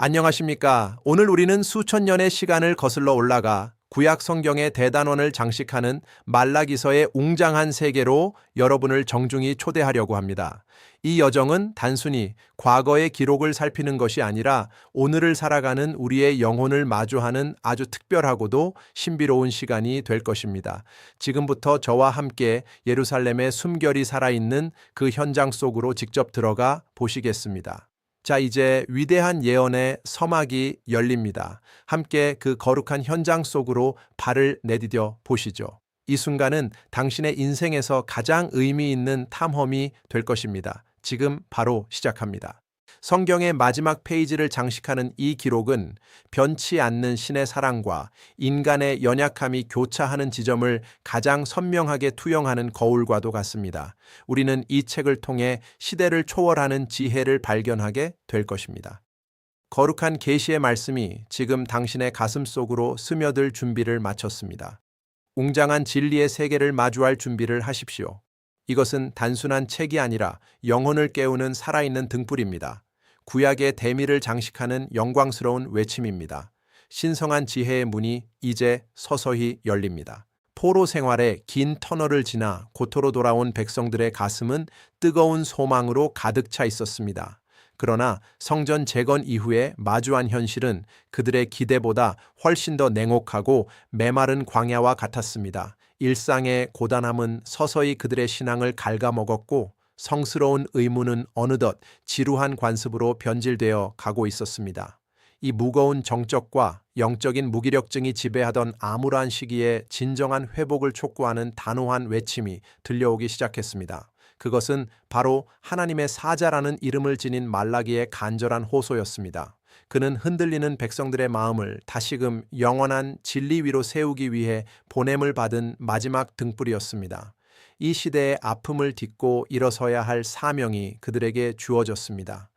안녕하십니까. 오늘 우리는 수천 년의 시간을 거슬러 올라가 구약 성경의 대단원을 장식하는 말라기서의 웅장한 세계로 여러분을 정중히 초대하려고 합니다. 이 여정은 단순히 과거의 기록을 살피는 것이 아니라 오늘을 살아가는 우리의 영혼을 마주하는 아주 특별하고도 신비로운 시간이 될 것입니다. 지금부터 저와 함께 예루살렘의 숨결이 살아있는 그 현장 속으로 직접 들어가 보시겠습니다. 자, 이제 위대한 예언의 서막이 열립니다. 함께 그 거룩한 현장 속으로 발을 내디뎌 보시죠. 이 순간은 당신의 인생에서 가장 의미 있는 탐험이 될 것입니다. 지금 바로 시작합니다. 성경의 마지막 페이지를 장식하는 이 기록은 변치 않는 신의 사랑과 인간의 연약함이 교차하는 지점을 가장 선명하게 투영하는 거울과도 같습니다. 우리는 이 책을 통해 시대를 초월하는 지혜를 발견하게 될 것입니다. 거룩한 계시의 말씀이 지금 당신의 가슴 속으로 스며들 준비를 마쳤습니다. 웅장한 진리의 세계를 마주할 준비를 하십시오. 이것은 단순한 책이 아니라 영혼을 깨우는 살아있는 등불입니다. 구약의 대미를 장식하는 영광스러운 외침입니다. 신성한 지혜의 문이 이제 서서히 열립니다. 포로 생활의 긴 터널을 지나 고토로 돌아온 백성들의 가슴은 뜨거운 소망으로 가득 차 있었습니다. 그러나 성전 재건 이후에 마주한 현실은 그들의 기대보다 훨씬 더 냉혹하고 메마른 광야와 같았습니다. 일상의 고단함은 서서히 그들의 신앙을 갉아먹었고 성스러운 의무는 어느덧 지루한 관습으로 변질되어 가고 있었습니다. 이 무거운 정적과 영적인 무기력증이 지배하던 암울한 시기에 진정한 회복을 촉구하는 단호한 외침이 들려오기 시작했습니다. 그것은 바로 하나님의 사자라는 이름을 지닌 말라기의 간절한 호소였습니다. 그는 흔들리는 백성들의 마음을 다시금 영원한 진리 위로 세우기 위해 보냄을 받은 마지막 등불이었습니다. 이 시대의 아픔을 딛고 일어서야 할 사명이 그들에게 주어졌습니다.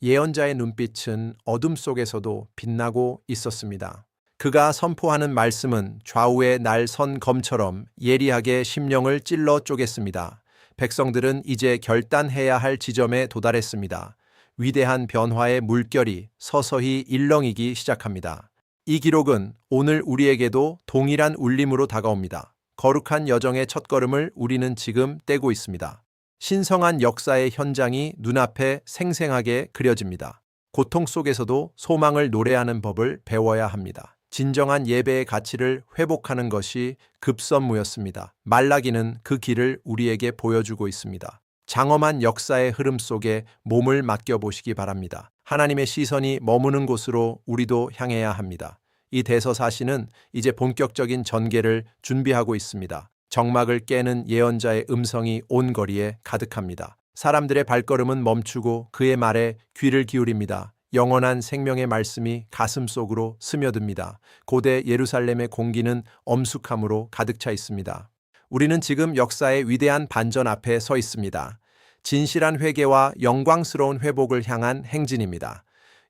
예언자의 눈빛은 어둠 속에서도 빛나고 있었습니다. 그가 선포하는 말씀은 좌우에 날 선 검처럼 예리하게 심령을 찔러 쪼갰습니다. 백성들은 이제 결단해야 할 지점에 도달했습니다. 위대한 변화의 물결이 서서히 일렁이기 시작합니다. 이 기록은 오늘 우리에게도 동일한 울림으로 다가옵니다. 거룩한 여정의 첫걸음을 우리는 지금 떼고 있습니다. 신성한 역사의 현장이 눈앞에 생생하게 그려집니다. 고통 속에서도 소망을 노래하는 법을 배워야 합니다. 진정한 예배의 가치를 회복하는 것이 급선무였습니다. 말라기는 그 길을 우리에게 보여주고 있습니다. 장엄한 역사의 흐름 속에 몸을 맡겨보시기 바랍니다. 하나님의 시선이 머무는 곳으로 우리도 향해야 합니다. 이 대서사시는 이제 본격적인 전개를 준비하고 있습니다. 정막을 깨는 예언자의 음성이 온 거리에 가득합니다. 사람들의 발걸음은 멈추고 그의 말에 귀를 기울입니다. 영원한 생명의 말씀이 가슴 속으로 스며듭니다. 고대 예루살렘의 공기는 엄숙함으로 가득 차 있습니다. 우리는 지금 역사의 위대한 반전 앞에 서 있습니다. 진실한 회개와 영광스러운 회복을 향한 행진입니다.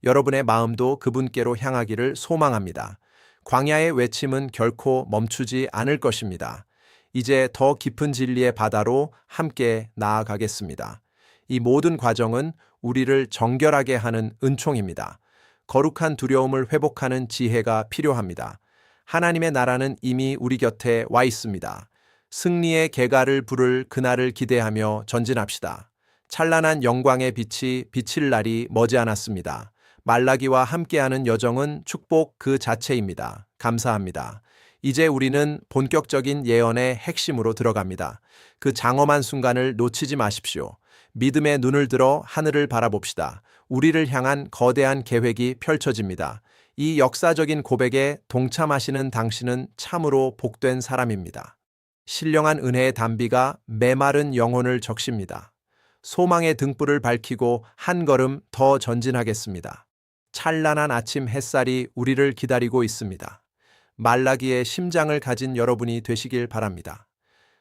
여러분의 마음도 그분께로 향하기를 소망합니다. 광야의 외침은 결코 멈추지 않을 것입니다. 이제 더 깊은 진리의 바다로 함께 나아가겠습니다. 이 모든 과정은 우리를 정결하게 하는 은총입니다. 거룩한 두려움을 회복하는 지혜가 필요합니다. 하나님의 나라는 이미 우리 곁에 와 있습니다. 승리의 개가를 부를 그날을 기대하며 전진합시다. 찬란한 영광의 빛이 비칠 날이 머지않았습니다. 말라기와 함께하는 여정은 축복 그 자체입니다. 감사합니다. 이제 우리는 본격적인 예언의 핵심으로 들어갑니다. 그 장엄한 순간을 놓치지 마십시오. 믿음의 눈을 들어 하늘을 바라봅시다. 우리를 향한 거대한 계획이 펼쳐집니다. 이 역사적인 고백에 동참하시는 당신은 참으로 복된 사람입니다. 신령한 은혜의 단비가 메마른 영혼을 적십니다. 소망의 등불을 밝히고 한 걸음 더 전진하겠습니다. 찬란한 아침 햇살이 우리를 기다리고 있습니다. 말라기의 심장을 가진 여러분이 되시길 바랍니다.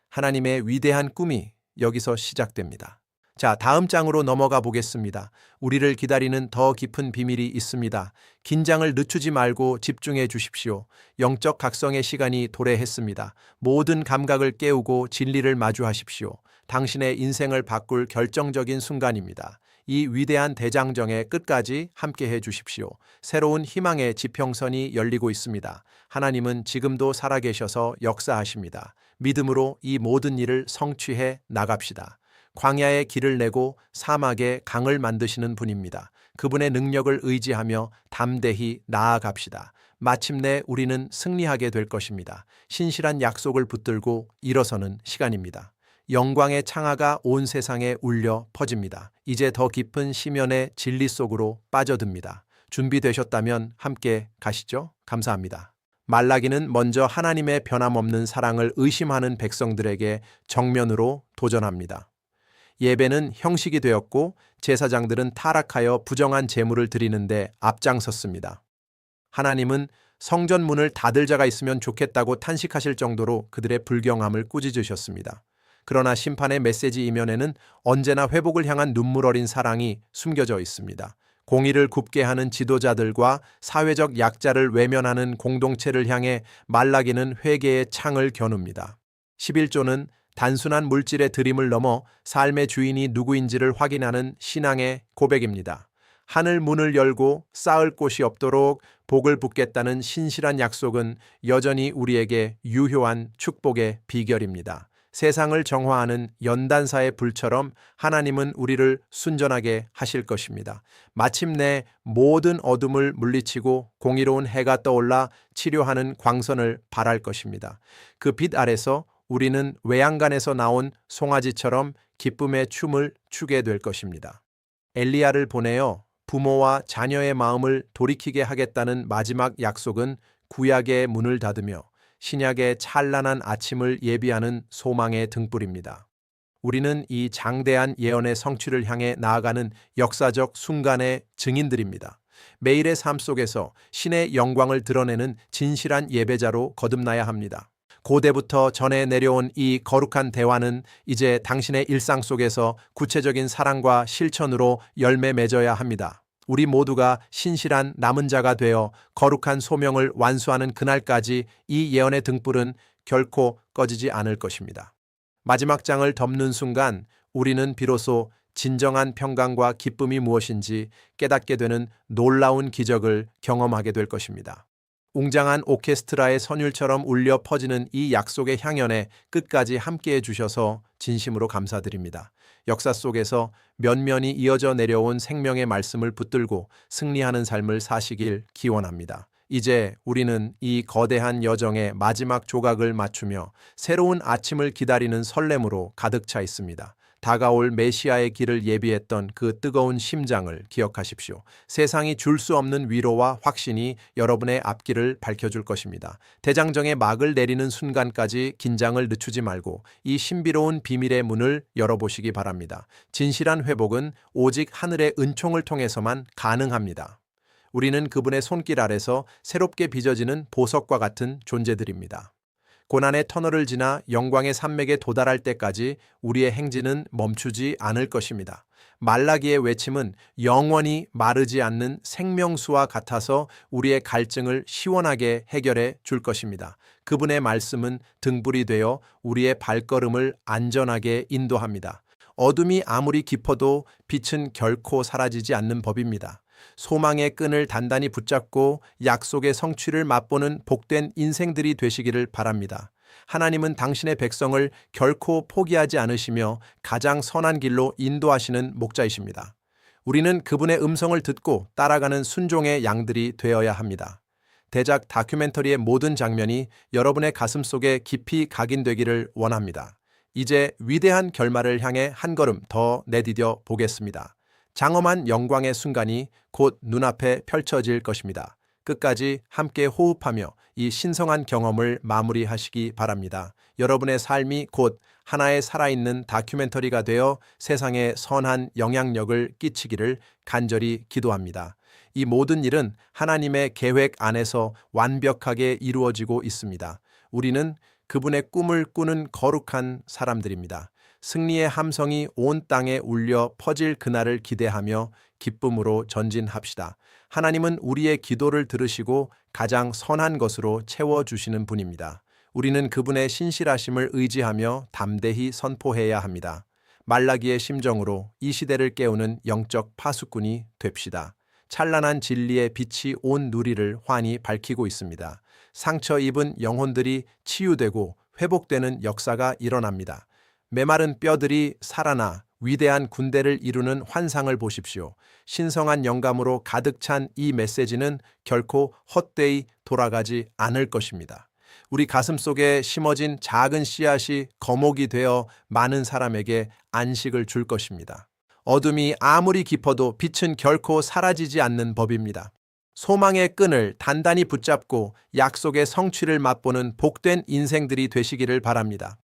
하나님의 위대한 꿈이 여기서 시작됩니다. 자, 다음 장으로 넘어가 보겠습니다. 우리를 기다리는 더 깊은 비밀이 있습니다. 긴장을 늦추지 말고 집중해 주십시오. 영적 각성의 시간이 도래했습니다. 모든 감각을 깨우고 진리를 마주하십시오. 당신의 인생을 바꿀 결정적인 순간입니다. 이 위대한 대장정의 끝까지 함께해 주십시오. 새로운 희망의 지평선이 열리고 있습니다. 하나님은 지금도 살아계셔서 역사하십니다. 믿음으로 이 모든 일을 성취해 나갑시다. 광야에 길을 내고 사막에 강을 만드시는 분입니다. 그분의 능력을 의지하며 담대히 나아갑시다. 마침내 우리는 승리하게 될 것입니다. 신실한 약속을 붙들고 일어서는 시간입니다. 영광의 창하가 온 세상에 울려 퍼집니다. 이제 더 깊은 시면의 진리 속으로 빠져듭니다. 준비되셨다면 함께 가시죠. 감사합니다. 말라기는 먼저 하나님의 변함없는 사랑을 의심하는 백성들에게 정면으로 도전합니다. 예배는 형식이 되었고 제사장들은 타락하여 부정한 제물을 드리는데 앞장섰습니다. 하나님은 성전 문을 닫을 자가 있으면 좋겠다고 탄식하실 정도로 그들의 불경함을 꾸짖으셨습니다. 그러나 심판의 메시지 이면에는 언제나 회복을 향한 눈물 어린 사랑이 숨겨져 있습니다. 공의를 굽게 하는 지도자들과 사회적 약자를 외면하는 공동체를 향해 말라기는 회개의 창을 겨눕니다. 11조는 단순한 물질의 드림을 넘어 삶의 주인이 누구인지를 확인하는 신앙의 고백입니다. 하늘 문을 열고 쌓을 곳이 없도록 복을 붓겠다는 신실한 약속은 여전히 우리에게 유효한 축복의 비결입니다. 세상을 정화하는 연단사의 불처럼 하나님은 우리를 순전하게 하실 것입니다. 마침내 모든 어둠을 물리치고 공의로운 해가 떠올라 치료하는 광선을 발할 것입니다. 그 빛 아래서 우리는 외양간에서 나온 송아지처럼 기쁨의 춤을 추게 될 것입니다. 엘리야를 보내어 부모와 자녀의 마음을 돌이키게 하겠다는 마지막 약속은 구약의 문을 닫으며 신약의 찬란한 아침을 예비하는 소망의 등불입니다. 우리는 이 장대한 예언의 성취를 향해 나아가는 역사적 순간의 증인들입니다. 매일의 삶 속에서 신의 영광을 드러내는 진실한 예배자로 거듭나야 합니다. 고대부터 전해 내려온 이 거룩한 대화는 이제 당신의 일상 속에서 구체적인 사랑과 실천으로 열매 맺어야 합니다. 우리 모두가 신실한 남은 자가 되어 거룩한 소명을 완수하는 그날까지 이 예언의 등불은 결코 꺼지지 않을 것입니다. 마지막 장을 덮는 순간 우리는 비로소 진정한 평강과 기쁨이 무엇인지 깨닫게 되는 놀라운 기적을 경험하게 될 것입니다. 웅장한 오케스트라의 선율처럼 울려 퍼지는 이 약속의 향연에 끝까지 함께해 주셔서 진심으로 감사드립니다. 역사 속에서 면면이 이어져 내려온 생명의 말씀을 붙들고 승리하는 삶을 사시길 기원합니다. 이제 우리는 이 거대한 여정의 마지막 조각을 맞추며 새로운 아침을 기다리는 설렘으로 가득 차 있습니다. 다가올 메시아의 길을 예비했던 그 뜨거운 심장을 기억하십시오. 세상이 줄 수 없는 위로와 확신이 여러분의 앞길을 밝혀줄 것입니다. 대장정의 막을 내리는 순간까지 긴장을 늦추지 말고 이 신비로운 비밀의 문을 열어보시기 바랍니다. 진실한 회복은 오직 하늘의 은총을 통해서만 가능합니다. 우리는 그분의 손길 아래서 새롭게 빚어지는 보석과 같은 존재들입니다. 고난의 터널을 지나 영광의 산맥에 도달할 때까지 우리의 행진은 멈추지 않을 것입니다. 말라기의 외침은 영원히 마르지 않는 생명수와 같아서 우리의 갈증을 시원하게 해결해 줄 것입니다. 그분의 말씀은 등불이 되어 우리의 발걸음을 안전하게 인도합니다. 어둠이 아무리 깊어도 빛은 결코 사라지지 않는 법입니다. 소망의 끈을 단단히 붙잡고 약속의 성취를 맛보는 복된 인생들이 되시기를 바랍니다. 하나님은 당신의 백성을 결코 포기하지 않으시며 가장 선한 길로 인도하시는 목자이십니다. 우리는 그분의 음성을 듣고 따라가는 순종의 양들이 되어야 합니다. 대작 다큐멘터리의 모든 장면이 여러분의 가슴 속에 깊이 각인되기를 원합니다. 이제 위대한 결말을 향해 한 걸음 더 내디뎌 보겠습니다. 장엄한 영광의 순간이 곧 눈앞에 펼쳐질 것입니다. 끝까지 함께 호흡하며 이 신성한 경험을 마무리하시기 바랍니다. 여러분의 삶이 곧 하나의 살아있는 다큐멘터리가 되어 세상에 선한 영향력을 끼치기를 간절히 기도합니다. 이 모든 일은 하나님의 계획 안에서 완벽하게 이루어지고 있습니다. 우리는 그분의 꿈을 꾸는 거룩한 사람들입니다. 승리의 함성이 온 땅에 울려 퍼질 그날을 기대하며 기쁨으로 전진합시다. 하나님은 우리의 기도를 들으시고 가장 선한 것으로 채워주시는 분입니다. 우리는 그분의 신실하심을 의지하며 담대히 선포해야 합니다. 말라기의 심정으로 이 시대를 깨우는 영적 파수꾼이 됩시다. 찬란한 진리의 빛이 온 누리를 환히 밝히고 있습니다. 상처 입은 영혼들이 치유되고 회복되는 역사가 일어납니다. 메마른 뼈들이 살아나 위대한 군대를 이루는 환상을 보십시오. 신성한 영감으로 가득 찬 이 메시지는 결코 헛되이 돌아가지 않을 것입니다. 우리 가슴 속에 심어진 작은 씨앗이 거목이 되어 많은 사람에게 안식을 줄 것입니다. 어둠이 아무리 깊어도 빛은 결코 사라지지 않는 법입니다. 소망의 끈을 단단히 붙잡고 약속의 성취를 맛보는 복된 인생들이 되시기를 바랍니다.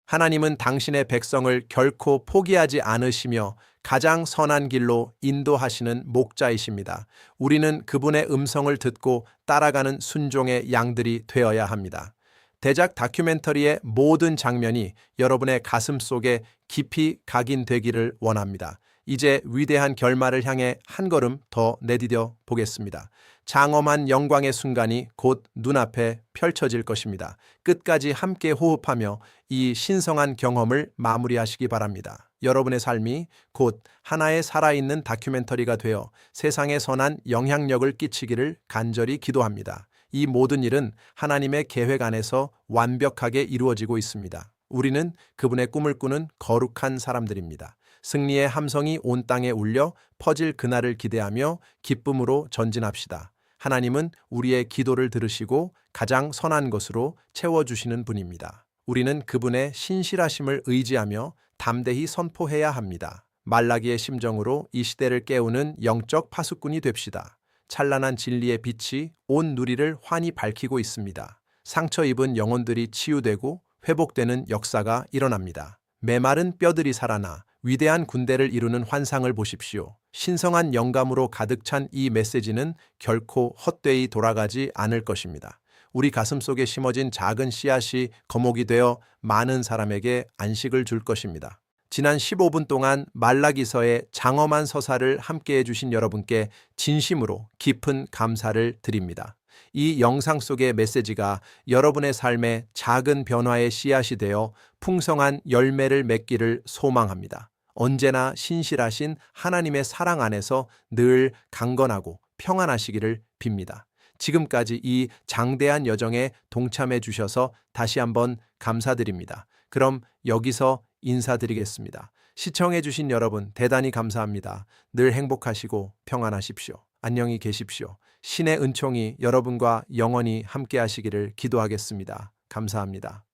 하나님은 당신의 백성을 결코 포기하지 않으시며 가장 선한 길로 인도하시는 목자이십니다. 우리는 그분의 음성을 듣고 따라가는 순종의 양들이 되어야 합니다. 대작 다큐멘터리의 모든 장면이 여러분의 가슴 속에 깊이 각인되기를 원합니다. 이제 위대한 결말을 향해 한 걸음 더 내디뎌 보겠습니다. 장엄한 영광의 순간이 곧 눈앞에 펼쳐질 것입니다. 끝까지 함께 호흡하며 이 신성한 경험을 마무리하시기 바랍니다. 여러분의 삶이 곧 하나의 살아있는 다큐멘터리가 되어 세상에 선한 영향력을 끼치기를 간절히 기도합니다. 이 모든 일은 하나님의 계획 안에서 완벽하게 이루어지고 있습니다. 우리는 그분의 꿈을 꾸는 거룩한 사람들입니다. 승리의 함성이 온 땅에 울려 퍼질 그날을 기대하며 기쁨으로 전진합시다. 하나님은 우리의 기도를 들으시고 가장 선한 것으로 채워주시는 분입니다. 우리는 그분의 신실하심을 의지하며 담대히 선포해야 합니다. 말라기의 심정으로 이 시대를 깨우는 영적 파수꾼이 됩시다. 찬란한 진리의 빛이 온 누리를 환히 밝히고 있습니다. 상처 입은 영혼들이 치유되고 회복되는 역사가 일어납니다. 메마른 뼈들이 살아나 위대한 군대를 이루는 환상을 보십시오. 신성한 영감으로 가득 찬 이 메시지는 결코 헛되이 돌아가지 않을 것입니다. 우리 가슴 속에 심어진 작은 씨앗이 거목이 되어 많은 사람에게 안식을 줄 것입니다. 지난 15분 동안 말라기서의 장엄한 서사를 함께해 주신 여러분께 진심으로 깊은 감사를 드립니다. 이 영상 속의 메시지가 여러분의 삶에 작은 변화의 씨앗이 되어 풍성한 열매를 맺기를 소망합니다. 언제나 신실하신 하나님의 사랑 안에서 늘 강건하고 평안하시기를 빕니다. 지금까지 이 장대한 여정에 동참해 주셔서 다시 한번 감사드립니다. 그럼 여기서 인사드리겠습니다. 시청해 주신 여러분 대단히 감사합니다. 늘 행복하시고 평안하십시오. 안녕히 계십시오. 신의 은총이 여러분과 영원히 함께 하시기를 기도하겠습니다. 감사합니다.